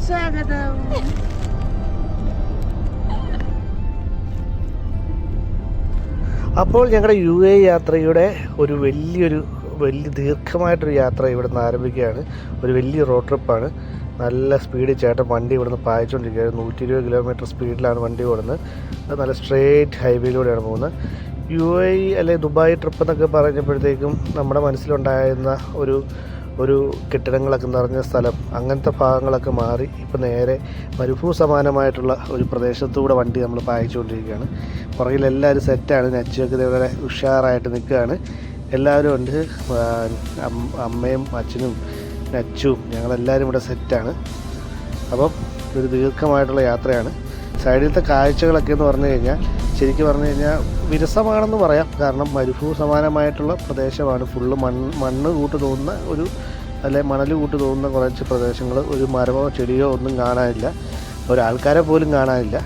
സ്വാഗതം. അപ്പോൾ ഞങ്ങളുടെ UAE യാത്രയുടെ ഒരു വലിയ ദീർഘമായിട്ടൊരു യാത്ര ഇവിടെ നിന്ന് ആരംഭിക്കുകയാണ്. ഒരു വലിയ റോഡ് ട്രിപ്പാണ്. നല്ല സ്പീഡിൽ ചേട്ടൻ വണ്ടി ഇവിടുന്ന് പായിച്ചുകൊണ്ടിരിക്കുകയാണ്. 120 കിലോമീറ്റർ സ്പീഡിലാണ് വണ്ടി ഓടുന്നത്. അത് നല്ല സ്ട്രെയിറ്റ് ഹൈവേയിലൂടെയാണ് പോകുന്നത്. UAE അല്ലെങ്കിൽ ദുബായ് ട്രിപ്പ് എന്നൊക്കെ പറഞ്ഞപ്പോഴത്തേക്കും നമ്മുടെ മനസ്സിലുണ്ടായിരുന്ന ഒരു കെട്ടിടങ്ങളൊക്കെ നിറഞ്ഞ സ്ഥലം, അങ്ങനത്തെ ഭാഗങ്ങളൊക്കെ മാറി ഇപ്പോൾ നേരെ മരുഭൂ സമാനമായിട്ടുള്ള ഒരു പ്രദേശത്തൂടെ വണ്ടി നമ്മൾ പായിച്ചുകൊണ്ടിരിക്കുകയാണ്. പുറകിലെല്ലാവരും സെറ്റാണ്. നച്ചൊക്കെ ഇതേപോലെ ഉഷാറായിട്ട് നിൽക്കുകയാണ്. എല്ലാവരും ഉണ്ട്. അമ്മയും അച്ഛനും നച്ചും ഞങ്ങളെല്ലാവരും ഇവിടെ സെറ്റാണ്. അപ്പം ഒരു ദീർഘമായിട്ടുള്ള യാത്രയാണ്. സൈഡിലത്തെ കാഴ്ചകളൊക്കെ എന്ന് പറഞ്ഞു കഴിഞ്ഞാൽ ശരിക്കും പറഞ്ഞു കഴിഞ്ഞാൽ വിരസമാണെന്ന് പറയാം. കാരണം മരുഭൂ സമാനമായിട്ടുള്ള പ്രദേശമാണ്. ഫുള്ള് മണ്ണ് കൂട്ട് തോന്നുന്ന അല്ലെ മണൽ കൂട്ട് തോന്നുന്ന കുറച്ച് പ്രദേശങ്ങൾ. ഒരു മരമോ ചെടിയോ ഒന്നും കാണാനില്ല. ഒരാൾക്കാരെ പോലും കാണാനില്ല.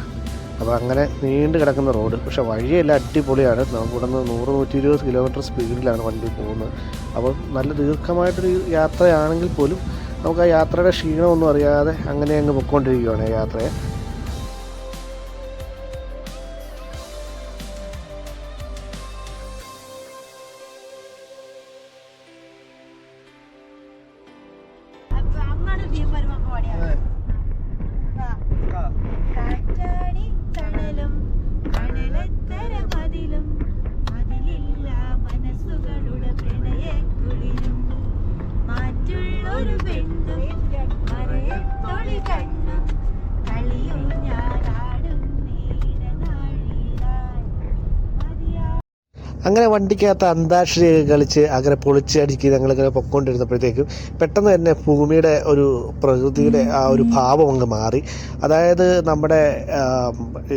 അപ്പോൾ അങ്ങനെ നീണ്ടു കിടക്കുന്ന റോഡ്. പക്ഷേ വഴിയെല്ലാം അടിപൊളിയാണ്. ഇവിടെ നിന്ന് 100-120 കിലോമീറ്റർ സ്പീഡിലാണ് വണ്ടി പോകുന്നത്. അപ്പോൾ നല്ല ദീർഘമായിട്ടൊരു യാത്രയാണെങ്കിൽ പോലും നമുക്ക് ആ യാത്രയുടെ ക്ഷീണമൊന്നും അറിയാതെ അങ്ങനെ അങ്ങ് പൊയ്ക്കൊണ്ടിരിക്കുകയാണ് ആ യാത്രയെ. അങ്ങനെ വണ്ടിക്കകത്ത് അന്താക്ഷരിയൊക്കെ കളിച്ച് അങ്ങനെ പൊളിച്ച് അടുക്കി ഞങ്ങളിങ്ങനെ പൊയ്ക്കൊണ്ടിരുന്നപ്പോഴത്തേക്കും പെട്ടെന്ന് തന്നെ ഭൂമിയുടെ ഒരു പ്രകൃതിയുടെ ആ ഒരു ഭാവം അങ്ങ് മാറി. അതായത് നമ്മുടെ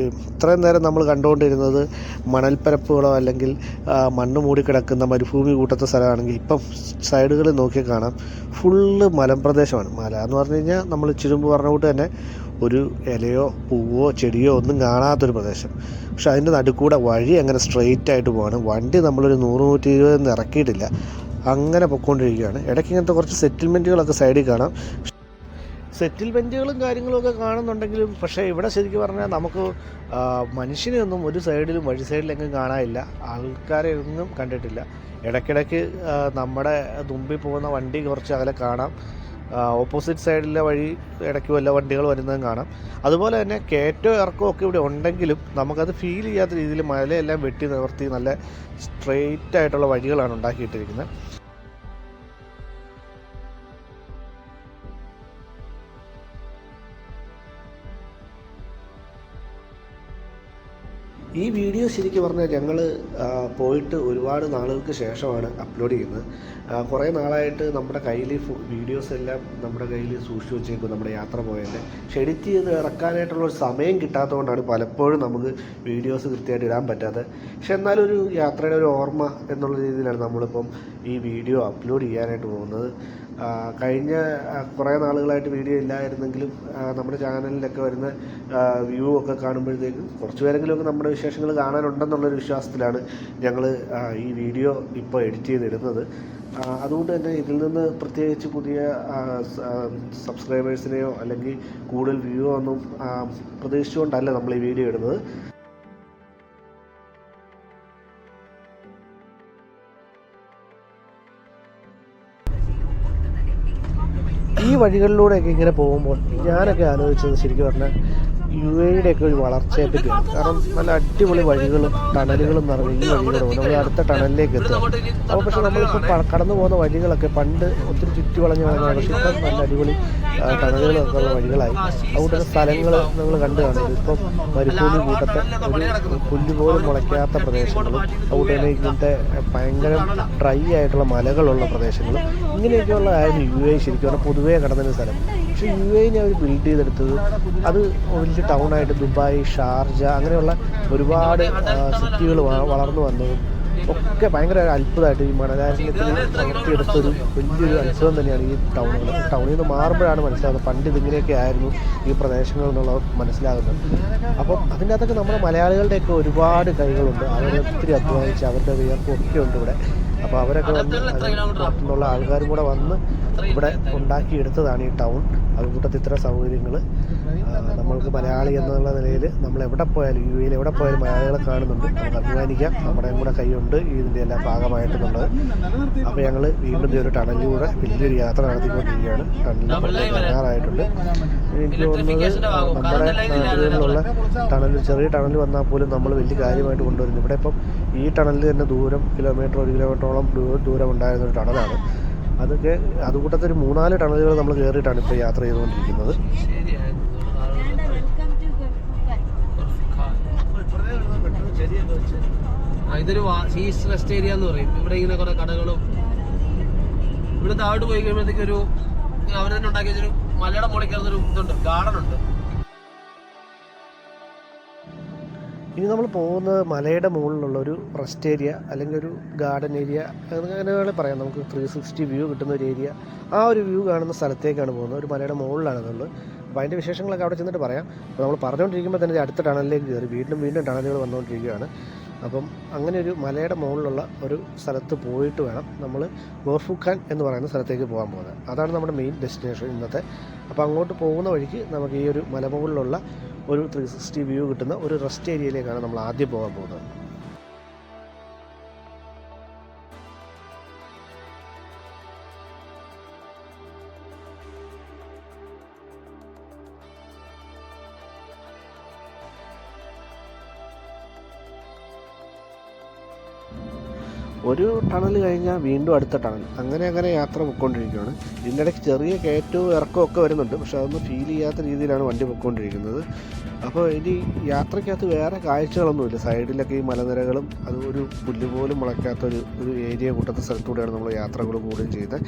ഇത്രയും നേരം നമ്മൾ കണ്ടുകൊണ്ടിരുന്നത് മണൽപ്പരപ്പുകളോ അല്ലെങ്കിൽ മണ്ണ് മൂടിക്കിടക്കുന്ന മരുഭൂമി കൂട്ടത്തെ സ്ഥലമാണെങ്കിൽ ഇപ്പം സൈഡുകളിൽ നോക്കിയാൽ കാണാം ഫുള്ള് മലമ്പ്രദേശമാണ്. മല എന്ന് പറഞ്ഞു കഴിഞ്ഞാൽ നമ്മൾ ഇച്ചിരി മുമ്പ് പറഞ്ഞ കൂട്ട് തന്നെ ഒരു ഇലയോ പൂവോ ചെടിയോ ഒന്നും കാണാത്തൊരു പ്രദേശം. പക്ഷെ അതിൻ്റെ നടുക്കൂടെ വഴി അങ്ങനെ സ്ട്രെയിറ്റ് ആയിട്ട് പോവാണ്. വണ്ടി നമ്മളൊരു 100-120 ഇറക്കിയിട്ടില്ല. അങ്ങനെ പൊയ്ക്കൊണ്ടിരിക്കുകയാണ്. ഇടയ്ക്ക് ഇങ്ങനത്തെ കുറച്ച് സെറ്റിൽമെൻറ്റുകളൊക്കെ സൈഡിൽ കാണാം. സെറ്റിൽമെൻറ്റുകളും കാര്യങ്ങളൊക്കെ കാണുന്നുണ്ടെങ്കിലും പക്ഷേ ഇവിടെ ശരിക്കും പറഞ്ഞാൽ നമുക്ക് മനുഷ്യനെയൊന്നും ഒരു സൈഡിലും വഴി സൈഡിലെങ്ങും കാണാനില്ല. ആൾക്കാരെ ഒന്നും കണ്ടിട്ടില്ല. ഇടയ്ക്കിടയ്ക്ക് നമ്മുടെ മുമ്പിൽ പോകുന്ന വണ്ടി കുറച്ച് അകലെ കാണാം. ഓപ്പോസിറ്റ് സൈഡിലെ വഴി ഇടയ്ക്ക് വല്ല വണ്ടികൾ വരുന്നതും കാണാം. അതുപോലെ തന്നെ കയറ്റവും ഇറക്കവും ഒക്കെ ഇവിടെ ഉണ്ടെങ്കിലും നമുക്കത് ഫീൽ ചെയ്യാത്ത രീതിയിൽ മലയെല്ലാം വെട്ടി നിവർത്തി നല്ല സ്ട്രെയിറ്റ് ആയിട്ടുള്ള വഴികളാണ് ഉണ്ടാക്കിയിട്ടിരിക്കുന്നത്. ഈ വീഡിയോ ശരിക്കും പറഞ്ഞാൽ ഞങ്ങൾ പോയിട്ട് ഒരുപാട് നാളുകൾക്ക് ശേഷമാണ് അപ്ലോഡ് ചെയ്യുന്നത്. കുറേ നാളായിട്ട് നമ്മുടെ കയ്യിൽ വീഡിയോസ് എല്ലാം നമ്മുടെ കയ്യിൽ സൂക്ഷിച്ച് വെച്ചേക്കും നമ്മുടെ യാത്ര പോയതിൻ്റെ. പക്ഷെ എഡിറ്റ് ചെയ്ത് ഇറക്കാനായിട്ടുള്ള ഒരു സമയം കിട്ടാത്തതുകൊണ്ടാണ് പലപ്പോഴും നമുക്ക് വീഡിയോസ് കൃത്യമായിട്ട് ഇടാൻ പറ്റാത്തത്. പക്ഷെ എന്നാലും ഒരു യാത്രയുടെ ഒരു ഓർമ്മ എന്നുള്ള രീതിയിലാണ് നമ്മളിപ്പം ഈ വീഡിയോ അപ്ലോഡ് ചെയ്യാനായിട്ട് പോകുന്നത്. കഴിഞ്ഞ കുറേ നാളുകളായിട്ട് വീഡിയോ ഇല്ലായിരുന്നെങ്കിലും നമ്മുടെ ചാനലിലൊക്കെ വരുന്ന വ്യൂ ഒക്കെ കാണുമ്പോഴത്തേക്കും കുറച്ച് പേരെങ്കിലുമൊക്കെ നമ്മുടെ വിശേഷങ്ങൾ കാണാനുണ്ടെന്നുള്ളൊരു വിശ്വാസത്തിലാണ് ഞങ്ങൾ ഈ വീഡിയോ ഇപ്പോൾ എഡിറ്റ് ചെയ്തിടുന്നത്. അതുകൊണ്ട് തന്നെ ഇതിൽ നിന്ന് പ്രത്യേകിച്ച് പുതിയ സബ്സ്ക്രൈബേഴ്സിനെയോ അല്ലെങ്കിൽ കൂടുതൽ വ്യൂ ഒന്നും പ്രതീക്ഷിച്ചുകൊണ്ടല്ല നമ്മൾ ഈ വീഡിയോ ഇടുന്നത്. ഈ വഴികളിലൂടെയൊക്കെ ഇങ്ങനെ പോകുമ്പോൾ ഞാനൊക്കെ ആലോചിച്ചത് ശരിക്കും പറഞ്ഞാൽ UAEയുടെയൊക്കെ ഒരു വളർച്ചയെ പറ്റിയാണ്. കാരണം നല്ല അടിപൊളി വഴികളും ടണലുകളും നിറഞ്ഞ ഈ വഴിയിലൂടെ പോകും. നമ്മൾ അടുത്ത ടണലിലേക്ക് എത്തുക. അപ്പോൾ പക്ഷേ നമ്മളിപ്പോൾ കടന്നു പോകുന്ന വഴികളൊക്കെ പണ്ട് ഒത്തിരി ചുറ്റി വളഞ്ഞു വളഞ്ഞാണ്. പക്ഷേ ഇപ്പം നല്ല അടിപൊളി ടണലുകളൊക്കെ ഉള്ള വഴികളായി. അതുകൊണ്ട് തന്നെ സ്ഥലങ്ങൾ നിങ്ങൾ കണ്ടു കാണുന്നത് ഇപ്പം മരുഭൂമി കൂട്ടത്തെ ഒരു പുല്ല് പോലും മുളയ്ക്കാത്ത പ്രദേശങ്ങളും അതുകൊണ്ട് തന്നെ ഇങ്ങനത്തെ ഭയങ്കര ഡ്രൈ ആയിട്ടുള്ള മലകളുള്ള പ്രദേശങ്ങളും ഇങ്ങനെയൊക്കെയുള്ളതായിരുന്നു UAE ശരിക്കും പറഞ്ഞാൽ പൊതുവേ കടന്നൊരു സ്ഥലം. പക്ഷേ UAEനെ അവർ ബിൽഡ് ചെയ്തെടുത്തത് അത് വലിയ ടൗണായിട്ട് ദുബായ്, ഷാർജ അങ്ങനെയുള്ള ഒരുപാട് സിറ്റികൾ വളർന്നു വന്നതും ഒക്കെ ഭയങ്കര അത്ഭുതമായിട്ട് ഈ മണലാരണ്യത്തിൽ വളർത്തിയെടുത്തൊരു വലിയൊരു അത്ഭുതം തന്നെയാണ് ഈ ടൗണുകൾ. ടൗണിൽ നിന്ന് മാറുമ്പോഴാണ് മനസ്സിലാകുന്നത് പണ്ട് ഇതിങ്ങനെയൊക്കെ ആയിരുന്നു ഈ പ്രദേശങ്ങൾ എന്നുള്ളത് മനസ്സിലാകുന്നത്. അപ്പം അതിൻ്റെ അകത്തൊക്കെ നമ്മുടെ മലയാളികളുടെയൊക്കെ ഒരുപാട് കൈകളുണ്ട്. അവർ ഒത്തിരി അധ്വാനിച്ച് അവരുടെ വിയർപ്പും ഒക്കെ ഉണ്ട് ഇവിടെ. അപ്പോൾ അവരൊക്കെ വന്ന് പുറത്തുനിന്നുള്ള ആൾക്കാരും കൂടെ വന്ന് ഇവിടെ ഉണ്ടാക്കിയെടുത്തതാണ് ഈ ടൗൺ. അതുകൂട്ടത്തിൽ ഇത്ര സൗകര്യങ്ങൾ. നമ്മൾക്ക് മലയാളി എന്നുള്ള നിലയിൽ നമ്മൾ എവിടെ പോയാലും യു എയിൽ എവിടെ പോയാലും മലയാളികളെ കാണുന്നുണ്ട്. നമുക്ക് അഭിമാനിക്കാം, നമ്മുടെയും കൂടെ കൈയുണ്ട് ഇതിൻ്റെ എല്ലാം ഭാഗമായിട്ടുള്ളത്. അപ്പോൾ ഞങ്ങൾ വീണ്ടും ഒരു ടണലിലൂടെ വലിയൊരു യാത്ര നടത്തിക്കൊണ്ടിരിക്കുകയാണ്. ടണലിൽ തയ്യാറായിട്ടുണ്ട്. എനിക്ക് തോന്നുന്നത് നമ്മുടെ നാട്ടിലുള്ള ടണൽ, ചെറിയ ടണൽ വന്നാൽ പോലും നമ്മൾ വലിയ കാര്യമായിട്ട് കൊണ്ടുവരുന്നു. ഇവിടെ ഇപ്പം ഈ ടണലിൽ തന്നെ ദൂരം 1 കിലോമീറ്ററോളം ദൂരം ഉണ്ടായിരുന്ന ഒരു ടണലാണ്. അതൊക്കെ അതുകൂട്ടത്തിൽ 3-4 ടണലുകൾ നമ്മൾ കയറിയിട്ടാണ് ഇപ്പോൾ യാത്ര ചെയ്തുകൊണ്ടിരിക്കുന്നത്. ഇതൊരു ഈസ്റ്റ് റെസ്റ്റ് ഏരിയ എന്ന് പറയും. ഇവിടെ ഇങ്ങനെ കുറെ കടകളും, ഇവിടെ താഴോട്ട് പോയി കഴിയുമ്പോഴത്തേക്ക് ഒരു അവർ തന്നെ ഉണ്ടാക്കിയ ഒരു മലയുടെ മുകളിൽ കയറുന്നൊരു ഇതുണ്ട്, ഗാർഡൻ ഉണ്ട്. ഇനി നമ്മൾ പോകുന്നത് മലയുടെ മുകളിലുള്ള ഒരു റെസ്റ്റ് ഏരിയ അല്ലെങ്കിൽ ഒരു ഗാർഡൻ ഏരിയ അങ്ങനെ വേണമെങ്കിൽ പറയാം. നമുക്ക് 360 വ്യൂ കിട്ടുന്ന ഒരു ഏരിയ. ആ ഒരു വ്യൂ കാണുന്ന സ്ഥലത്തേക്കാണ് പോകുന്നത്. ഒരു മലയുടെ മുകളിലാണ് എന്നുള്ളത്. അപ്പോൾ അതിൻ്റെ വിശേഷങ്ങളൊക്കെ അവിടെ ചെന്നിട്ട് പറയാം. അപ്പോൾ നമ്മൾ പറഞ്ഞുകൊണ്ടിരിക്കുമ്പോൾ തന്നെ അടുത്ത ടണലിലേക്ക് കയറി വീണ്ടും ടണലുകൾ വന്നുകൊണ്ടിരിക്കുകയാണ്. അപ്പം അങ്ങനെ ഒരു മലയുടെ മുകളിലുള്ള ഒരു സ്ഥലത്ത് പോയിട്ട് വേണം നമ്മൾ ഗോർഫുഖാൻ എന്ന് പറയുന്ന സ്ഥലത്തേക്ക് പോകാൻ പോകുന്നത്. അതാണ് നമ്മുടെ മെയിൻ ഡെസ്റ്റിനേഷൻ ഇന്നത്തെ. അപ്പോൾ അങ്ങോട്ട് പോകുന്ന വഴിക്ക് നമുക്ക് ഈ ഒരു മലമുകളിലുള്ള ഒരു 360 വ്യൂ കിട്ടുന്ന ഒരു റെസ്റ്റ് ഏരിയയിലേക്കാണ് നമ്മൾ ആദ്യം പോകാൻ പോകുന്നത്. ഒരു ടണൽ കഴിഞ്ഞാൽ വീണ്ടും അടുത്ത ടണൽ, അങ്ങനെ യാത്ര പൊയ്ക്കൊണ്ടിരിക്കുകയാണ്. ഇതിനിടയ്ക്ക് ചെറിയ കയറ്റവും ഇറക്കമൊക്കെ വരുന്നുണ്ട്. പക്ഷെ അതൊന്നും ഫീൽ ചെയ്യാത്ത രീതിയിലാണ് വണ്ടി പൊയ്ക്കൊണ്ടിരിക്കുന്നത്. അപ്പോൾ ഇനി യാത്രയ്ക്കകത്ത് വേറെ കാഴ്ചകളൊന്നുമില്ല. സൈഡിലൊക്കെ ഈ മലനിരകളും അത് ഒരു പുല്ല് പോലും മുളയ്ക്കാത്തൊരു ഏരിയ കൂട്ടത്തെ സ്ഥലത്തൂടെയാണ് നമ്മൾ യാത്രകൾ കൂടുകയും ചെയ്തത്.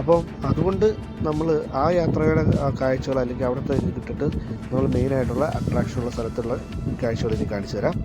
അപ്പോൾ അതുകൊണ്ട് നമ്മൾ ആ യാത്രയുടെ കാഴ്ചകൾ അല്ലെങ്കിൽ അവിടുത്തെ ഇത് കിട്ടിട്ട് നമ്മൾ മെയിനായിട്ടുള്ള അട്രാക്ഷനുള്ള സ്ഥലത്തുള്ള കാഴ്ചകൾ ഇനി കാണിച്ചു തരാം.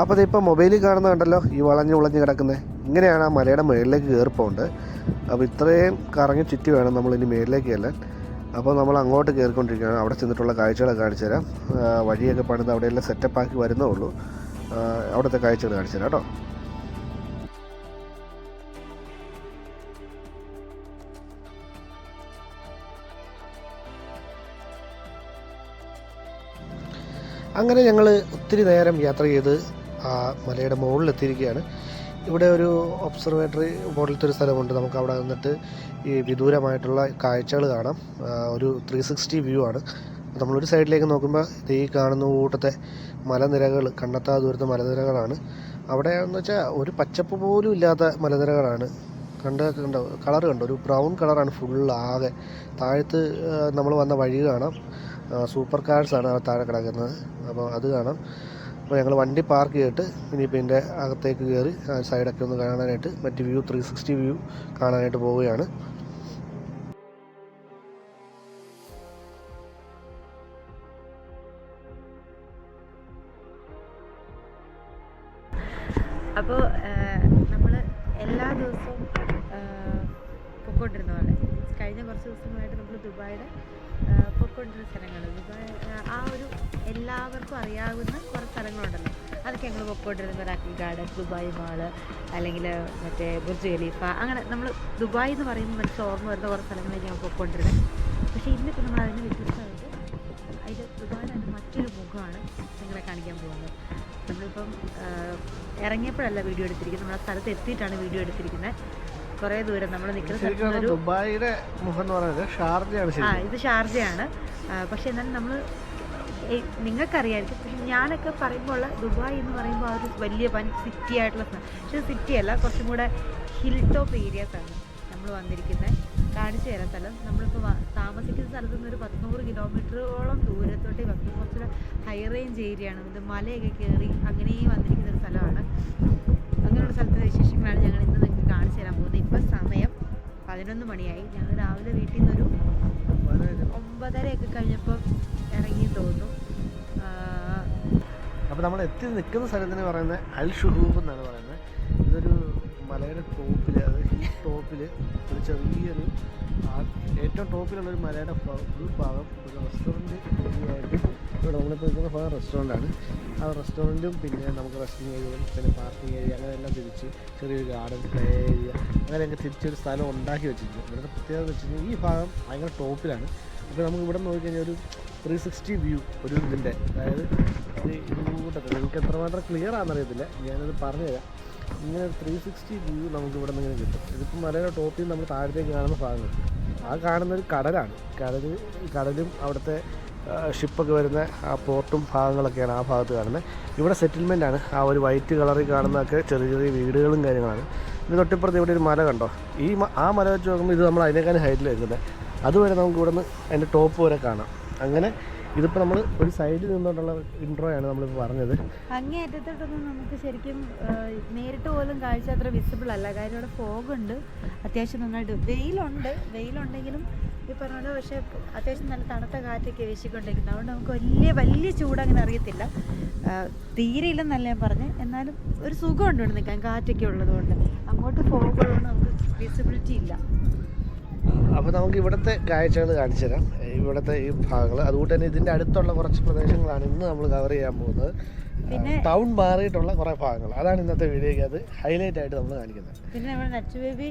അപ്പോൾ അതിപ്പോൾ മൊബൈലിൽ കാണുന്ന കണ്ടല്ലോ, ഈ വളഞ്ഞ് കിടക്കുന്നത്. ഇങ്ങനെയാണ് ആ മലയുടെ മുകളിലേക്ക് കയറിപ്പോണ്ട്. അപ്പോൾ ഇത്രയും കറങ്ങി ചുറ്റി വേണം നമ്മളിനി മുകളിലേക്ക് ചെല്ലാൻ. അപ്പോൾ നമ്മൾ അങ്ങോട്ട് കയറിക്കൊണ്ടിരിക്കുകയാണ്. അവിടെ ചെന്നിട്ടുള്ള കാഴ്ചകളൊക്കെ കാണിച്ചു തരാം. വഴിയൊക്കെ പണിത് അവിടെയെല്ലാം സെറ്റപ്പാക്കി വരുന്നേ ഉള്ളൂ. അവിടുത്തെ കാഴ്ചകൾ കാണിച്ചു തരാം കേട്ടോ. അങ്ങനെ ഞങ്ങൾ ഒത്തിരി നേരം യാത്ര ചെയ്ത് ആ മലയുടെ മുകളിലെത്തിയിരിക്കുകയാണ്. ഇവിടെ ഒരു ഒബ്സർവേറ്ററി പോലത്തെ ഒരു സ്ഥലമുണ്ട്. നമുക്ക് അവിടെ നിന്നിട്ട് ഈ വിദൂരമായിട്ടുള്ള കാഴ്ചകൾ കാണാം. ഒരു 360 വ്യൂ ആണ്. നമ്മളൊരു സൈഡിലേക്ക് നോക്കുമ്പോൾ ഈ കാണുന്ന കൂട്ടത്തെ മലനിരകൾ, കണ്ടെത്താ ദൂരത്തെ മലനിരകളാണ്. അവിടെ എന്ന് വെച്ചാൽ ഒരു പച്ചപ്പ് പോലും ഇല്ലാത്ത മലനിരകളാണ്. കണ്ടോ കളർ കണ്ടോ, ഒരു ബ്രൗൺ കളറാണ് ഫുൾ ആകെ. താഴത്ത് നമ്മൾ വന്ന വഴി കാണാം. സൂപ്പർ കാർസാണ് താഴെ കിടക്കുന്നത്. അപ്പോൾ അത് കാണാം. അപ്പോൾ ഞങ്ങൾ വണ്ടി പാർക്ക് ചെയ്തിട്ട് ഇനിയിപ്പോൾ ഇതിൻ്റെ അകത്തേക്ക് കയറി സൈഡൊക്കെ ഒന്ന് കാണാനായിട്ട്, മറ്റ് വ്യൂ 360 വ്യൂ കാണാനായിട്ട് പോവുകയാണ്. അപ്പോൾ നമ്മൾ എല്ലാ ദിവസവും പൊയ്ക്കൊണ്ടിരുന്ന പോലെ കഴിഞ്ഞ കുറച്ച് ദിവസങ്ങളായിട്ട് നമ്മൾ ദുബായിയുടെ പൊയ്ക്കൊണ്ടിരുന്ന സ്ഥലങ്ങൾ, ദുബായ് ആ ഒരു എല്ലാവർക്കും അറിയാവുന്ന കുറച്ച് സ്ഥലങ്ങളുണ്ടല്ലോ, അതൊക്കെ ഞങ്ങൾ പൊയ്ക്കൊണ്ടിരുന്ന റാക്കി ഗാർഡൻ, ദുബായ് മാള്, അല്ലെങ്കിൽ മറ്റേ ബുർജ് ഖലീഫ, അങ്ങനെ നമ്മൾ ദുബായ് എന്ന് പറയുമ്പോൾ മനസ്സിൽ ഓർമ്മ വരുന്ന കുറച്ച് സ്ഥലങ്ങളിലേക്ക് ഞങ്ങൾ പൊയ്ക്കൊണ്ടിരുന്നത്. പക്ഷേ ഇന്നിപ്പോൾ നമ്മൾ അതിന് വ്യത്യസ്തമായിട്ട് അതിൻ്റെ ദുബായിയുടെ അതിൻ്റെ മറ്റൊരു മുഖമാണ് നിങ്ങളെ കാണിക്കാൻ പോകുന്നത്. നമ്മളിപ്പം ഇറങ്ങിയപ്പോഴല്ല വീഡിയോ എടുത്തിരിക്കുന്നത്, നമ്മളെ സ്ഥലത്ത് എത്തിയിട്ടാണ് വീഡിയോ എടുത്തിരിക്കുന്നത്. കുറേ ദൂരം നമ്മൾ നിൽക്കുന്ന ദുബായിയുടെ മുഖം എന്ന് പറയുന്നത് ഷാർജയാണ്. ഇത് ഷാർജയാണ്. പക്ഷേ എന്നാലും നമ്മൾ നിങ്ങൾക്കറിയാമായിരിക്കും. പക്ഷെ ഞാനൊക്കെ പറയുമ്പോൾ ദുബായ് എന്ന് പറയുമ്പോൾ ആ ഒരു വലിയ സിറ്റി ആയിട്ടുള്ള സ്ഥലം, പക്ഷേ സിറ്റി അല്ല, കുറച്ചും കൂടെ ഹിൽ ടോപ്പ് ഏരിയാസാണ് നമ്മൾ വന്നിരിക്കുന്നത്. കാണിച്ചു തരാം സ്ഥലം. നമ്മളിപ്പോൾ താമസിക്കുന്ന സ്ഥലത്തു നിന്ന് ഒരു 100 കിലോമീറ്ററോളം ദൂരത്തോട്ട് വന്നു. കുറച്ചൊരു ഹൈ റേഞ്ച് ഏരിയയാണ്. ഇത് മലയൊക്കെ കയറി അങ്ങനെ വന്നിരിക്കുന്ന ഒരു സ്ഥലമാണ്. അങ്ങനെയുള്ള സ്ഥലത്തെ വിശേഷങ്ങളാണ് ഞങ്ങൾ ഇന്ന് നിങ്ങൾക്ക് കാണിച്ചു തരാൻ പോകുന്നത്. ഇപ്പം സമയം 11 മണിയായി. ഞങ്ങൾ രാവിലെ വീട്ടിൽ നിന്നൊരു 9:30 കഴിഞ്ഞപ്പോൾ ഇറങ്ങിയെന്ന് തോന്നുന്നു. അപ്പോൾ നമ്മൾ എത്തി നിൽക്കുന്ന സ്ഥലത്തിന് പറയുന്നത് അൽ ഷുഹൂബ് എന്നാണ് പറയുന്നത്. ഇതൊരു മലയുടെ ടോപ്പിൽ, അതായത് ഈ ടോപ്പിൽ ഒരു ചെറിയൊരു ഏറ്റവും ടോപ്പിലുള്ളൊരു മലയുടെ ഫുൾ ഭാഗം ഒരു റെസ്റ്റോറൻറ്റ് ഏരിയയായിട്ട് ഇവിടെ നമ്മളിപ്പോൾ നിൽക്കുന്ന ഭാഗം റെസ്റ്റോറൻ്റാണ്. ആ റെസ്റ്റോറൻറ്റും പിന്നെ നമുക്ക് റെസ്റ്റിംഗ് ഏരിയയും പിന്നെ പാർക്കിംഗ് ഏരിയ അങ്ങനെയെല്ലാം തിരിച്ച് ചെറിയൊരു ഗാർഡൻ പ്ലേ ഏരിയ അങ്ങനെയൊക്കെ തിരിച്ചൊരു സ്ഥലം ഉണ്ടാക്കി വെച്ചിട്ടുണ്ട്. ഇവിടുത്തെ പ്രത്യേകത എന്ന് വെച്ചിട്ടുണ്ടെങ്കിൽ ഈ ഭാഗം ഭയങ്കര ടോപ്പിലാണ്. അപ്പോൾ നമുക്ക് ഇവിടെ നോക്കിക്കഴിഞ്ഞാൽ ഒരു 360 വ്യൂ ഒരു ഇതിൻ്റെ, അതായത് ഇതുകൂട്ടത്തിൽ നിങ്ങൾക്ക് എത്രമാത്രം ക്ലിയർ ആണെന്നറിയത്തില്ല, ഞാനത് പറഞ്ഞുതരാം. ഇങ്ങനെ ഒരു 360 വ്യൂ നമുക്ക് ഇവിടെ നിന്ന് ഇങ്ങനെ കിട്ടും. ഇതിപ്പോൾ മലയുടെ ടോപ്പിൽ നമ്മൾ താഴത്തേക്ക് കാണുന്ന ഭാഗങ്ങൾ, ആ കാണുന്നൊരു കടലാണ്. കടലും അവിടുത്തെ ഷിപ്പൊക്കെ വരുന്ന ആ പോർട്ടും ഭാഗങ്ങളൊക്കെയാണ് ആ ഭാഗത്ത് കാണുന്നത്. ഇവിടെ സെറ്റിൽമെൻ്റ് ആണ്. ആ ഒരു വൈറ്റ് കളറിൽ കാണുന്നതൊക്കെ ചെറിയ ചെറിയ വീടുകളും കാര്യങ്ങളാണ്. ഇത് തൊട്ടിപ്പുറത്ത് ഇവിടെ ഒരു മല കണ്ടോ, ആ മല വെച്ച് നോക്കുമ്പോൾ ഇത് നമ്മൾ അതിനേക്കാളും ഹൈറ്റിലായിരിക്കുന്നത്. അതുവരെ നമുക്ക് ഇവിടെ നിന്ന് അതിൻ്റെ ടോപ്പ് വരെ കാണാം. അങ്ങനെ ഇതിപ്പോൾ നമ്മൾ ഒരു സൈഡിൽ നിന്നുകൊണ്ടുള്ള ഇൻട്രോയാണ് നമ്മളിപ്പോൾ പറഞ്ഞത്. അങ്ങേ അറ്റത്തോട്ടൊന്നും നമുക്ക് ശരിക്കും നേരിട്ട് പോലും കാഴ്ച അത്ര വിസിബിൾ അല്ല. കാര്യം ഇവിടെ ഫോഗുണ്ട്, അത്യാവശ്യം നന്നായിട്ട് വെയിലുണ്ടെങ്കിലും ഈ പറഞ്ഞ പോലെ. പക്ഷേ അത്യാവശ്യം നല്ല തണുത്ത കാറ്റൊക്കെ വീശിക്കൊണ്ടിരിക്കുന്നത്. അതുകൊണ്ട് നമുക്ക് വലിയ ചൂട് അങ്ങനെ അറിയത്തില്ല. തീരെ ഇല്ലെന്നല്ല ഞാൻ പറഞ്ഞത്, എന്നാലും ഒരു സുഖമുണ്ട് ഇവിടെ നിൽക്കാൻ, കാറ്റൊക്കെ ഉള്ളതുകൊണ്ട്. അങ്ങോട്ട് ഫോഗുള്ളതുകൊണ്ട് നമുക്ക് വിസിബിലിറ്റി ഇല്ല. അപ്പോൾ നമുക്ക് ഇവിടുത്തെ കാഴ്ചകൾ കാണിച്ചു തരാം, ഇവിടുത്തെ ഈ ഭാഗങ്ങൾ. അതുകൊണ്ട് തന്നെ ഇതിൻ്റെ അടുത്തുള്ള കുറച്ച് പ്രദേശങ്ങളാണ് ഇന്ന് നമ്മൾ കവർ ചെയ്യാൻ പോകുന്നത്. പിന്നെ ടൗൺ മാറിയിട്ടുള്ള കുറേ ഭാഗങ്ങൾ, അതാണ് ഇന്നത്തെ വീഡിയോയ്ക്ക് അത് ഹൈലൈറ്റ് ആയിട്ട് നമ്മൾ കാണിക്കുന്നത്. പിന്നെ നമ്മുടെ നച്ചു ബേബി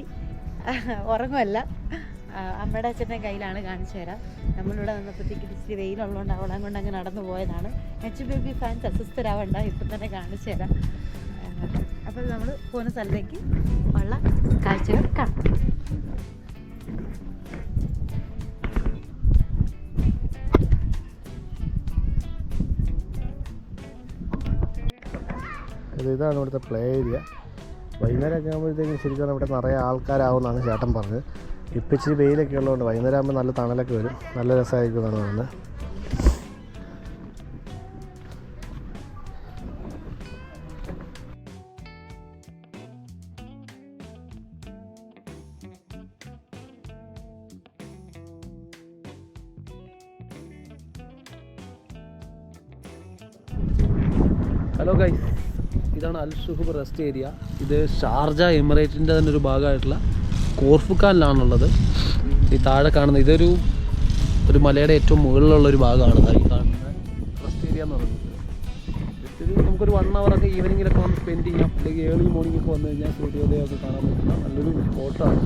ഉറങ്ങുമല്ല, അമ്മയുടെ അച്ഛൻ്റെ കയ്യിലാണ്. കാണിച്ചു തരാം. നമ്മളിവിടെ നിന്നപ്പോഴത്തേക്ക് ഇച്ചിരി വെയിലുള്ളതുകൊണ്ട് അവളെ കൊണ്ട് അങ്ങ് നടന്നു പോയതാണ്. നച്ചു ബേബി ഫാൻസ് അസ്വസ്ഥരാവണ്ട, ഇപ്പം തന്നെ കാണിച്ചു തരാം. അപ്പോൾ നമ്മൾ പോകുന്ന സ്ഥലത്തേക്ക് ഉള്ള കാഴ്ചകൾ കാണാം. ഇതാണ് ഇവിടുത്തെ പ്ലേ ഏരിയ. വൈകുന്നേരമൊക്കെ ആകുമ്പോഴത്തേക്കും ശരിക്കും ഇവിടെ നിറയെ ആൾക്കാരാവുമെന്നാണ് ചേട്ടൻ പറഞ്ഞത്. ഇപ്പം ഇച്ചിരി വെയിലൊക്കെ ഉള്ളതുകൊണ്ട് വൈകുന്നേരം ആകുമ്പോൾ നല്ല തണലൊക്കെ വരും, നല്ല രസമായിരിക്കും എന്നാണ് പറയുന്നത്. ഹലോ ഗൈസ്, ഇതാണ് അൽ ഷുഹൂബ് റെസ്റ്റ് ഏരിയ. ഇത് ഷാർജ എമിറേറ്റിൻ്റെ തന്നെ ഒരു ഭാഗമായിട്ടുള്ള കോർഫുഖാനിലാണുള്ളത്. ഈ താഴെ കാണുന്ന ഇതൊരു മലയുടെ ഏറ്റവും മുകളിലുള്ളൊരു ഭാഗമാണ് ഈ കാണുന്ന റെസ്റ്റ് ഏരിയ എന്ന് പറയുന്നത്. ഇത് നമുക്കൊരു 1 hour ഈവനിങ്ങിലൊക്കെ വന്ന് സ്പെൻഡ് ചെയ്യാം. അല്ലെങ്കിൽ ഏർലി മോർണിംഗൊക്കെ വന്നു കഴിഞ്ഞാൽ സൂര്യോദയമൊക്കെ കാണാൻ പറ്റുന്ന നല്ലൊരു സ്പോട്ടാണ്.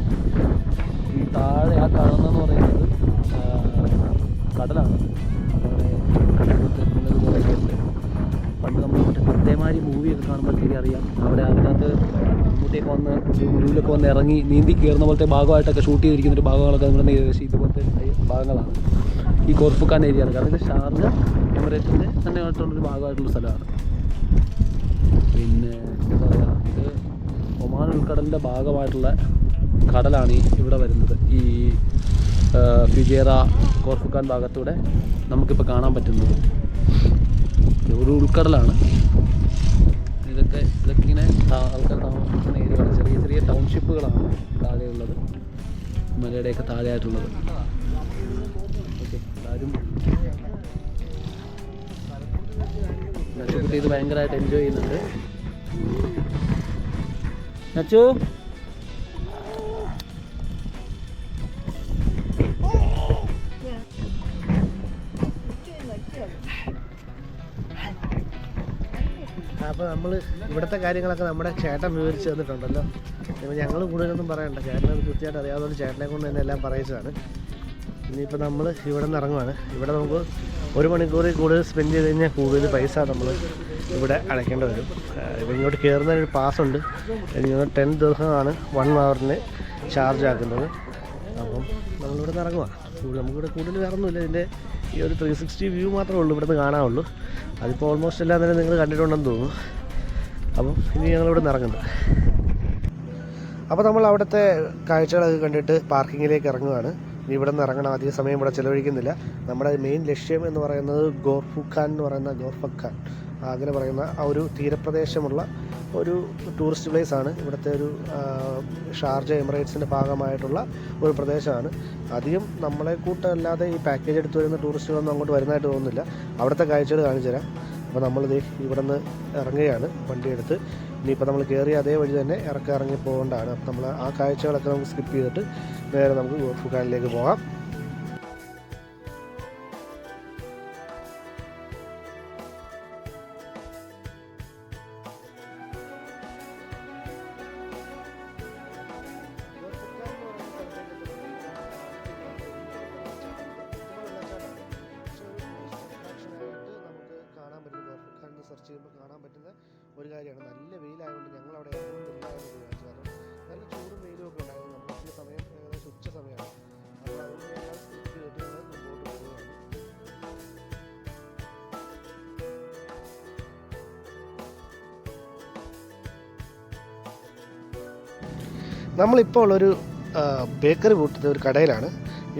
ഈ താഴെ ആ കാണുന്നതെന്ന് പറയുന്നത് കടലാണ്. പണ്ട് നമ്മൾ കൃത്യമാരി മൂവിയൊക്കെ കാണുമ്പോഴത്തേക്ക് അറിയാം, അവിടെ അതിനകത്ത് അങ്ങോട്ടേക്ക് വന്ന് മുരുവിലൊക്കെ വന്ന് ഇറങ്ങി നീന്തി കയറുന്ന പോലത്തെ ഭാഗമായിട്ടൊക്കെ ഷൂട്ട് ചെയ്തിരിക്കുന്ന ഒരു ഭാഗങ്ങളൊക്കെ നമ്മുടെ ഏകദേശം ഇതുപോലത്തെ ഭാഗങ്ങളാണ് ഈ കോർഫുഖാൻ ഏരിയ. കാരണം ഇത് ഷാർജ എമിറേറ്റിൻ്റെ തന്നെ ആയിട്ടുള്ളൊരു ഭാഗമായിട്ടുള്ള സ്ഥലമാണ്. പിന്നെ എന്താ പറയുക, ഇത് ഒമാൻ ഉൾക്കടലിൻ്റെ ഭാഗമായിട്ടുള്ള കടലാണ് ഇവിടെ വരുന്നത്. ഈ ഫിജേറ കോർഫുഖാൻ ഭാഗത്തൂടെ നമുക്കിപ്പോൾ കാണാൻ പറ്റുന്നത് ഒരു ഉൾക്കടലാണ്. ഇതൊക്കെ ഇങ്ങനെ ആൾക്കാർ താമസിക്കുന്ന ഏരിയകളാണ്. ചെറിയ ചെറിയ ടൗൺഷിപ്പുകളാണ് താഴെയുള്ളത്, മലയുടെയൊക്കെ താഴെയായിട്ടുള്ളത്. ഓക്കെ, എല്ലാവരും നച്ചുകുട്ടി ഇത് ഭയങ്കരമായിട്ട് എൻജോയ് ചെയ്യുന്നുണ്ട്. നച്ചു അപ്പോൾ നമ്മൾ ഇവിടുത്തെ കാര്യങ്ങളൊക്കെ നമ്മുടെ ചേട്ടൻ വിവരിച്ച് തന്നിട്ടുണ്ടല്ലോ. അപ്പോൾ ഞങ്ങൾ കൂടുതലൊന്നും പറയണ്ട, ചേട്ടനത് കൃത്യമായിട്ട് അറിയാവുന്നതുകൊണ്ട് ചേട്ടനെ കൊണ്ട് തന്നെ എല്ലാം പറയിച്ചതാണ്. ഇനിയിപ്പോൾ നമ്മൾ ഇവിടെ നിന്ന് ഇറങ്ങുവാണ്. ഇവിടെ നമുക്ക് 1 മണിക്കൂറിൽ കൂടുതൽ സ്പെൻഡ് ചെയ്ത് കഴിഞ്ഞാൽ കൂടുതൽ പൈസ നമ്മൾ ഇവിടെ അടയ്ക്കേണ്ടി വരും. ഇപ്പോൾ ഇങ്ങോട്ട് കയറുന്നതിനൊരു പാസ്സുണ്ട്. ഇങ്ങനെ 10 ദിവസമാണ് 1 hourന് ചാർജ് ആക്കുന്നത്. അപ്പം നമ്മളിവിടെ നിന്ന് ഇറങ്ങുക. നമുക്കിവിടെ കൂടുതൽ വേറൊന്നുമില്ല, ഇതിൻ്റെ ഈ ഒരു 360 വ്യൂ മാത്രമേ ഉള്ളൂ ഇവിടുന്ന് കാണാവുള്ളൂ. അതിപ്പോൾ ഓൾമോസ്റ്റ് എല്ലാം തന്നെ നിങ്ങൾ കണ്ടിട്ടുണ്ടെന്ന് തോന്നുന്നു. അപ്പം ഇനി ഞങ്ങളിവിടെ നിന്ന് ഇറങ്ങുന്നത്. അപ്പോൾ നമ്മൾ അവിടുത്തെ കാഴ്ചകളൊക്കെ കണ്ടിട്ട് പാർക്കിങ്ങിലേക്ക് ഇറങ്ങുകയാണ്. ഇവിടെ നിന്ന് ഇറങ്ങണം, അധികം സമയം ഇവിടെ ചിലവഴിക്കുന്നില്ല. നമ്മുടെ മെയിൻ ലക്ഷ്യം എന്ന് പറയുന്നത് ഗോർഫുഖാൻ എന്ന് പറയുന്ന ഗോർഫഖാൻ അങ്ങനെ പറയുന്ന ആ ഒരു തീരപ്രദേശമുള്ള ഒരു ടൂറിസ്റ്റ് പ്ലേസാണ്. ഇവിടുത്തെ ഒരു ഷാർജ എമിറേറ്റ്സിൻ്റെ ഭാഗമായിട്ടുള്ള ഒരു പ്രദേശമാണ്. അധികം നമ്മളെ കൂട്ടല്ലാതെ ഈ പാക്കേജ് എടുത്ത് വരുന്ന ടൂറിസ്റ്റുകളൊന്നും അങ്ങോട്ട് വരുന്നതായിട്ട് തോന്നുന്നില്ല. അവിടുത്തെ കാഴ്ചകൾ കാണിച്ചു തരാം. അപ്പോൾ നമ്മളിത് ഇവിടെ നിന്ന് ഇറങ്ങുകയാണ് വണ്ടിയെടുത്ത്. ഇനിയിപ്പോൾ നമ്മൾ കയറിയ അതേ വഴി തന്നെ ഇറങ്ങി പോകേണ്ടതാണ്. അപ്പോൾ നമ്മൾ ആ കാഴ്ചകളൊക്കെ നമുക്ക് സ്കിപ്പ് ചെയ്തിട്ട് നേരെ നമുക്ക് ഗോർഫുഖാനിലേക്ക് പോകാം. സെർച്ച് ചെയ്യുമ്പോൾ കാണാൻ പറ്റുന്ന ഒരു കാര്യമാണ്. നല്ല വെയിലായതുകൊണ്ട് ഞങ്ങൾ അവിടെ നല്ല ചൂടും വെയിലും ഒക്കെ ഉണ്ടായിരുന്നു. നമുക്ക് സമയം ഏകദേശം ഉച്ച സമയമാണ്. അപ്പോൾ അതുകൊണ്ട് ഞങ്ങൾ സ്കിപ്പ് ചെയ്തിട്ട് മുമ്പോട്ട് പോവുകയാണ്. നമ്മളിപ്പോൾ ഉള്ളൊരു ബേക്കറി കൂട്ടുന്ന ഒരു കടയിലാണ്.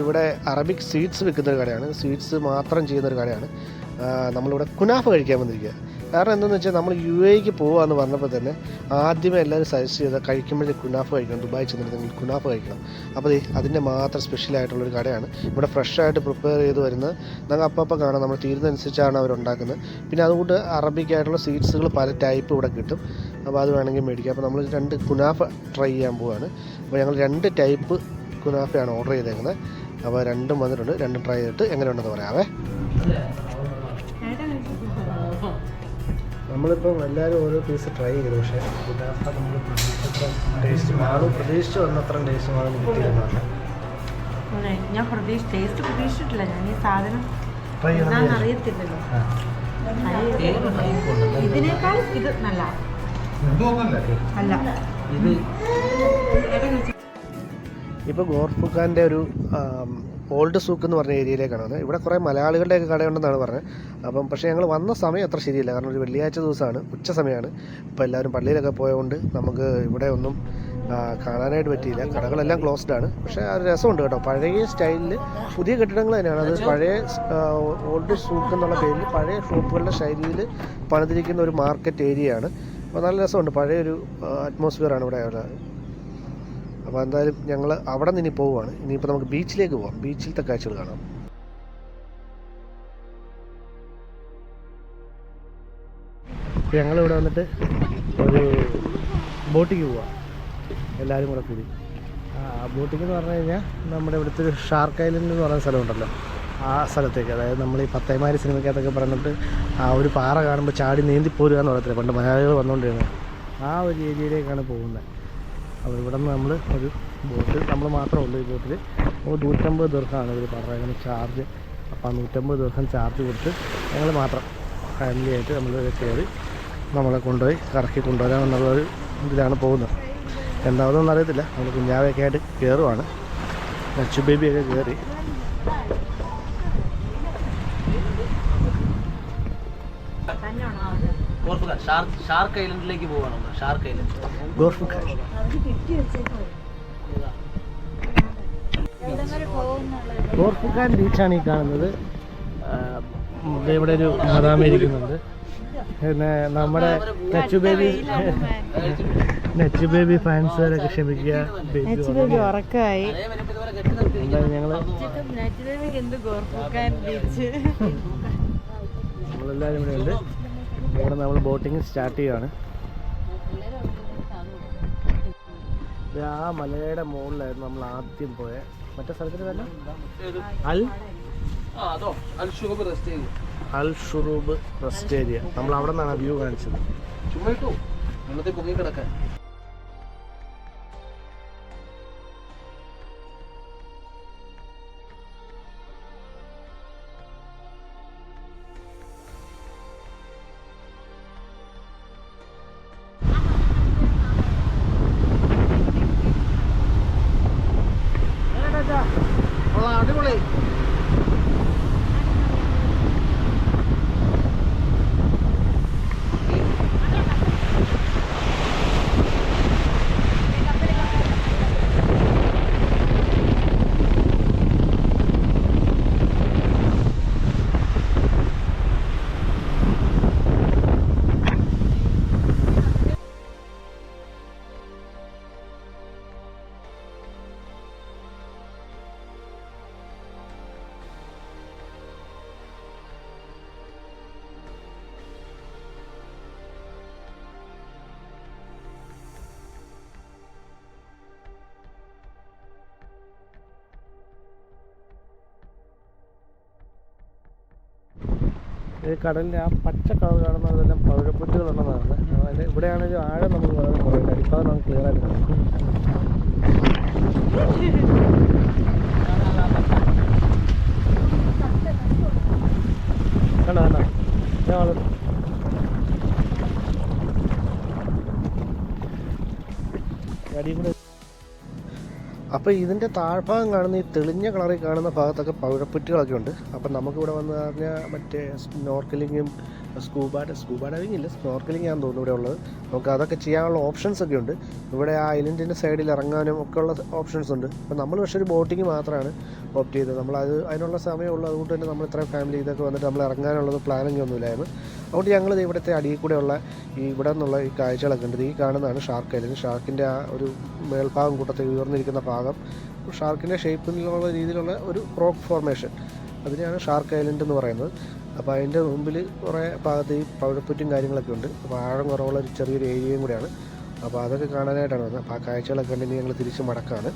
ഇവിടെ അറബിക് സ്വീറ്റ്സ് വിൽക്കുന്ന ഒരു കടയാണ്. സ്വീറ്റ്സ് മാത്രം ചെയ്യുന്നൊരു കടയാണ്. നമ്മളിവിടെ കുനാഫ കഴിക്കാൻ വന്നിരിക്കുക. കാരണം എന്താണെന്ന് വെച്ചാൽ നമ്മൾ UAE പോകാമെന്ന് പറഞ്ഞപ്പോൾ തന്നെ ആദ്യമേ എല്ലാവരും സജസ്റ്റ് ചെയ്താൽ കഴിക്കുമ്പോഴേ കുനാഫ കഴിക്കണം. ദുബായ് ചെന്നിട്ടുണ്ടെങ്കിൽ കുനാഫ കഴിക്കണം. അപ്പോൾ അതിൻ്റെ മാത്രം സ്പെഷ്യലായിട്ടുള്ളൊരു കടയാണ്. ഇവിടെ ഫ്രഷായിട്ട് പ്രിപ്പയർ ചെയ്ത് വരുന്നത് നമുക്ക് അപ്പം കാണാം. നമ്മൾ തീരുന്നതനുസരിച്ചാണ് അവരുണ്ടാക്കുന്നത്. പിന്നെ അതുകൊണ്ട് അറബിക്കായിട്ടുള്ള സ്വീറ്റ്സുകൾ പല ടൈപ്പ് ഇവിടെ കിട്ടും. അപ്പോൾ അത് വേണമെങ്കിൽ മേടിക്കാം. അപ്പോൾ നമ്മൾ 2 കുനാഫ ട്രൈ ചെയ്യാൻ പോവുകയാണ്. അപ്പോൾ ഞങ്ങൾ 2 ടൈപ്പ് കുനാഫയാണ് ഓർഡർ ചെയ്തേക്കുന്നത്. അപ്പോൾ 2 വന്നിട്ടുണ്ട്. 2 ട്രൈ ചെയ്തിട്ട് എങ്ങനെയുണ്ടെന്ന് പറയാവേ. നമ്മളിപ്പം എല്ലാവരും ഓരോ പീസ് ട്രൈ ചെയ്തു. പക്ഷേ കുനാഫ നമ്മൾ പ്രതീക്ഷിച്ച് വന്നത്ര ടേസ്റ്റ് മാറും കിട്ടിയെന്നാണ്. ഞാൻ ടേസ്റ്റ് പ്രതീക്ഷിച്ചിട്ടില്ല. ഞാൻ ഈ സാധനം എന്താണെന്ന് അറിയത്തില്ലല്ലോ. ഇതിനേക്കാൾ ഇത് നല്ല അല്ല. ഇപ്പോൾ ഗോർഫുഖാൻ്റെ ഒരു ഓൾഡ് സൂക്ക് എന്ന് പറഞ്ഞ ഏരിയയിലേക്കാണ് വന്നത്. ഇവിടെ കുറേ മലയാളികളുടെയൊക്കെ കടയുണ്ടെന്നാണ് പറഞ്ഞത്. അപ്പം പക്ഷേ ഞങ്ങൾ വന്ന സമയം അത്ര ശരിയില്ല. കാരണം ഒരു വെള്ളിയാഴ്ച ദിവസമാണ്, ഉച്ച സമയമാണ്. ഇപ്പോൾ എല്ലാവരും പള്ളിയിലൊക്കെ പോയതുകൊണ്ട് നമുക്ക് ഇവിടെ ഒന്നും കാണാനായിട്ട് പറ്റിയില്ല. കടകളെല്ലാം ക്ലോസ്ഡ് ആണ്. പക്ഷേ ആ ഒരു രസമുണ്ട് കേട്ടോ. പഴയ സ്റ്റൈലിൽ പുതിയ കെട്ടിടങ്ങൾ തന്നെയാണ്. അത് പഴയ ഓൾഡ് സൂക്ക് എന്നുള്ള പേരിൽ പഴയ ഷോപ്പുകളുടെ ശൈലിയിൽ പണിതിരിക്കുന്ന ഒരു മാർക്കറ്റ് ഏരിയയാണ്. അപ്പോൾ നല്ല രസമുണ്ട്. പഴയൊരു അറ്റ്മോസ്ഫിയറാണ് ഇവിടെ ഉള്ളത്. അപ്പോൾ എന്തായാലും ഞങ്ങൾ അവിടെ നിന്ന് ഇനി പോവുകയാണ്. ഇനിയിപ്പോൾ നമുക്ക് ബീച്ചിലേക്ക് പോകാം. ബീച്ചിലത്തെ കാഴ്ചകൾ കാണാം. ഞങ്ങളിവിടെ വന്നിട്ട് ഒരു ബോട്ടിങ് പോവാം എല്ലാവരും കൂടെ കൂടി. ബോട്ടിങ് എന്ന് പറഞ്ഞു കഴിഞ്ഞാൽ നമ്മുടെ ഇവിടുത്തെ ഒരു ഷാർക്ക് ഐലൻഡ് എന്ന് പറയുന്ന സ്ഥലമുണ്ടല്ലോ, ആ സ്ഥലത്തേക്ക്. അതായത് നമ്മൾ ഈ പത്തേമാരി സിനിമയ്ക്കകത്തൊക്കെ പറഞ്ഞിട്ട് ആ ഒരു പാറ കാണുമ്പോൾ ചാടി നീന്തി പോരുക എന്ന് പറയത്തില്ല, പണ്ട് മലയാളികൾ വന്നുകൊണ്ടിരുന്നത്. ആ ഒരു ഏരിയയിലേക്കാണ് പോകുന്നത്. അപ്പോൾ ഇവിടെ നിന്ന് നമ്മൾ ഒരു ബോട്ട് നമ്മൾ മാത്രമേ ഉള്ളൂ. ഈ ബോട്ടിൽ 150 ദിർഹമാണ് ഇവർ പറയുന്നത് ചാർജ്. അപ്പോൾ 150 ദിർഹം ചാർജ് കൊടുത്ത് ഞങ്ങൾ മാത്രം ഫാമിലി ആയിട്ട് നമ്മൾ കയറി നമ്മളെ കൊണ്ടുപോയി കറക്കി കൊണ്ടുവരാമെന്നുള്ളൊരു ഇതിലാണ് പോകുന്നത്. എന്താവുന്നതെന്ന് അറിയത്തില്ല. നമ്മൾ കുഞ്ഞാവയൊക്കെ ആയിട്ട് കയറുവാണ്. നച്ചു ബേബിയൊക്കെ കയറി. ഷാർക്ക് ഐലൻഡിലേക്ക് പോവാണ്. ഷാർക്ക് ഐലൻഡ് ഗോർഫുഖാൻ ബീച്ചാണ് ഈ കാണുന്നത്. ഇവിടെ ഒരു മദാമ ഇരിക്കുന്നുണ്ട്. പിന്നെ നമ്മുടെ നച്ചു ബേബി ഫാൻസുകാരൊക്കെ ക്ഷമിക്കുക. ഉറക്കമായി. എന്തായാലും നമ്മളെല്ലാവരും ഇവിടെ ഉണ്ട്. ഇവിടെ നമ്മൾ ബോട്ടിങ് സ്റ്റാർട്ട് ചെയ്യുകയാണ്. ആ മലയുടെ മുകളിലായിരുന്നു നമ്മൾ ആദ്യം പോയ മറ്റേ സ്ഥലത്തിന് തന്നെ അൽ ഷുറൂബ് റെസ്റ്റ് ഏരിയ. നമ്മൾ അവിടെ നിന്നാണ് വ്യൂ കാണിച്ചത്. കിടക്കാൻ അടിപൊളി. ഈ കടലിൻ്റെ ആ പച്ച കളർ കാണുന്നതെല്ലാം പവിഴപ്പുറ്റുകളുണ്ടെന്നാണ്. അതിൻ്റെ ഇവിടെയാണെങ്കിൽ ആഴം നമുക്ക് വളരെ കുറവില്ല. അടിഭാഗം നമുക്ക് ക്ലിയർ ആയിട്ട് കാണാം. കണ്ടോ കണ്ടോ ഞാൻ വളരെ അടിയിൽ കൂടെ. അപ്പോൾ ഇതിൻ്റെ താഴ്ഭാഗം കാണുന്ന ഈ തെളിഞ്ഞ കളറിൽ കാണുന്ന ഭാഗത്തൊക്കെ പവിഴപ്പുറ്റുകളൊക്കെ ഉണ്ട്. അപ്പം നമുക്കിവിടെ വന്ന് പറഞ്ഞാൽ മറ്റേ സ്നോർക്കലിങ്ങും സ്കൂബ ഡൈവിംഗ് ഇല്ല, സ്നോർക്കലിംഗ് ആണെന്ന് തോന്നുന്നു ഇവിടെ ഉള്ളത്. നമുക്ക് അതൊക്കെ ചെയ്യാനുള്ള ഓപ്ഷൻസ് ഒക്കെ ഉണ്ട്. ഇവിടെ ആ ഐലൻഡിൻ്റെ സൈഡിൽ ഇറങ്ങാനും ഒക്കെ ഉള്ള ഓപ്ഷൻസ് ഉണ്ട്. അപ്പം നമ്മൾ പക്ഷേ ഒരു ബോട്ടിങ് മാത്രമാണ് ഓപ്റ്റ് ചെയ്തത്. അതിനുള്ള സമയമുള്ളൂ. അതുകൊണ്ട് തന്നെ നമ്മൾ ഇത്രയും ഫാമിലി ഇതൊക്കെ വന്നിട്ട് നമ്മൾ ഇറങ്ങാനുള്ളത് പ്ലാനിങ് ഒന്നുമില്ലായിരുന്നു. അതുകൊണ്ട് ഞങ്ങൾ ഇവിടുത്തെ അടിയിൽ കൂടെയുള്ള ഇവിടെ നിന്നുള്ള ഈ കാഴ്ചകളൊക്കെ ഉണ്ട്. ഈ കാണുന്നതാണ് ഷാർക്ക് ഐലൻഡ്. ഷാർക്കിൻ്റെ ആ ഒരു മേൽഭാഗം കൂട്ടത്തിൽ ഉയർന്നിരിക്കുന്ന ഭാഗം ഷാർക്കിൻ്റെ ഷേപ്പിലുള്ള രീതിയിലുള്ള ഒരു റോക്ക് ഫോർമേഷൻ, അതിനെയാണ് ഷാർക്ക് ഐലൻഡ് എന്ന് പറയുന്നത്. അപ്പോൾ അതിൻ്റെ മുമ്പിൽ കുറേ ഭാഗത്ത് ഈ പവിഴപ്പുറ്റും കാര്യങ്ങളൊക്കെ ഉണ്ട്. അപ്പോൾ ആഴം കുറവുള്ള ഒരു ചെറിയൊരു ഏരിയയും കൂടെയാണ്. അപ്പോൾ അതൊക്കെ കാണാനായിട്ടാണ് വന്നത്. അപ്പോൾ ആ കാഴ്ചകളൊക്കെ കണ്ടിട്ട് ഞങ്ങൾ തിരിച്ച് മടക്കാണ്.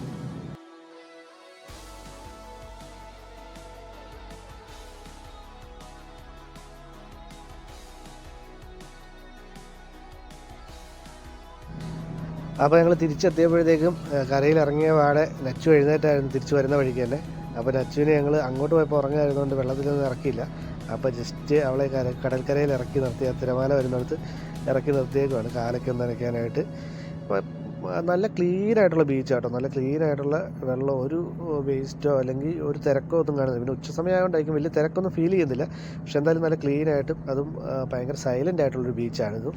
അപ്പോൾ ഞങ്ങൾ തിരിച്ചെത്തിയപ്പോഴത്തേക്കും കരയിലിറങ്ങിയ പാടെ നച്ചു എഴുന്നേറ്റായിരുന്നു തിരിച്ച് വരുന്ന വഴിക്ക് തന്നെ. അപ്പോൾ നച്ചുവിനെ ഞങ്ങൾ അങ്ങോട്ട് പോയപ്പോൾ ഉറങ്ങായിരുന്നുകൊണ്ട് വെള്ളത്തിലൊന്നും ഇറക്കിയില്ല. അപ്പോൾ ജസ്റ്റ് അവളെ കടൽക്കരയിൽ ഇറക്കി നിർത്തി, ആ തിരമാല വരുന്നിടത്ത് ഇറക്കി നിർത്തിയേക്കുവാണ് കാലൊക്കെ ഒന്ന് നനയ്ക്കാനായിട്ട്. നല്ല ക്ലീനായിട്ടുള്ള ബീച്ചാട്ടോ, നല്ല ക്ലീനായിട്ടുള്ള വെള്ളം, ഒരു വേസ്റ്റോ അല്ലെങ്കിൽ ഒരു തിരക്കോ ഒന്നും കാണുന്നില്ല. പിന്നെ ഉച്ച സമയമായതുകൊണ്ടായിരിക്കും വലിയ തിരക്കൊന്നും ഫീൽ ചെയ്യുന്നില്ല. പക്ഷെ എന്തായാലും നല്ല ക്ലീനായിട്ടും അതും ഭയങ്കര സൈലൻ്റ് ആയിട്ടുള്ളൊരു ബീച്ചാണിതും.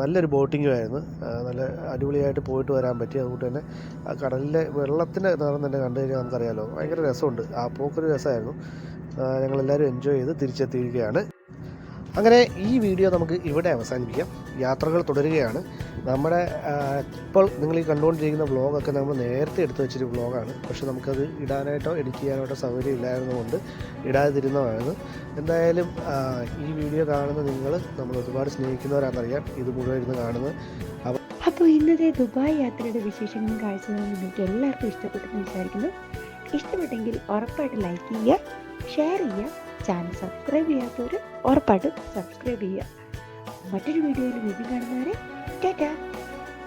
നല്ലൊരു ബോട്ടിങ്ങും ആയിരുന്നു. നല്ല അടിപൊളിയായിട്ട് പോയിട്ട് വരാൻ പറ്റി. അതുകൊണ്ട് തന്നെ ആ കടലിലെ വെള്ളത്തിൻ്റെ നിറം തന്നെ കണ്ടു കഴിഞ്ഞാൽ നമുക്കറിയാമല്ലോ, ഭയങ്കര രസമുണ്ട്. ആ പോക്കൊരു രസമായിരുന്നു. ഞങ്ങളെല്ലാവരും എൻജോയ് ചെയ്ത് തിരിച്ചെത്തിയിരിക്കുകയാണ്. അങ്ങനെ ഈ വീഡിയോ നമുക്ക് ഇവിടെ അവസാനിപ്പിക്കാം. യാത്രകൾ തുടരുകയാണ്. നമ്മുടെ ഇപ്പോൾ നിങ്ങൾ ഈ കണ്ടുകൊണ്ടിരിക്കുന്ന വ്ളോഗൊക്കെ നമ്മൾ നേരത്തെ എടുത്തു വെച്ചൊരു വ്ളോഗാണ്. പക്ഷെ നമുക്കത് ഇടാനായിട്ടോ എഡിറ്റ് ചെയ്യാനായിട്ടോ സൗകര്യം ഇല്ലായിരുന്നതുകൊണ്ട് ഇടാതിരുന്നതാണ്. എന്തായാലും ഈ വീഡിയോ കാണുന്ന നിങ്ങൾ നമ്മൾ ഒരുപാട് സ്നേഹിക്കുന്നവരാണെന്നറിയാം, ഇത് മുഴുവൻ ഇരുന്ന് കാണുന്നത്. അപ്പോൾ ഇന്നത്തെ ദുബായ് യാത്രയുടെ വിശേഷങ്ങളും കാഴ്ചകളും നിങ്ങൾക്ക് എല്ലാവർക്കും ഇഷ്ടപ്പെട്ടെന്ന് വിചാരിക്കുന്നു. ഇഷ്ടപ്പെട്ടെങ്കിൽ ഉറപ്പായിട്ട് ലൈക്ക് ചെയ്യുക, ഷെയർ ചെയ്യുക, ചാനൽ സബ്സ്ക്രൈബ് ചെയ്യാത്തവർ ഉറപ്പായിട്ട് സബ്സ്ക്രൈബ് ചെയ്യുക. മറ്റൊരു വീഡിയോയിൽ വീണ്ടും കാണുന്നവരെ ടാറ്റാ.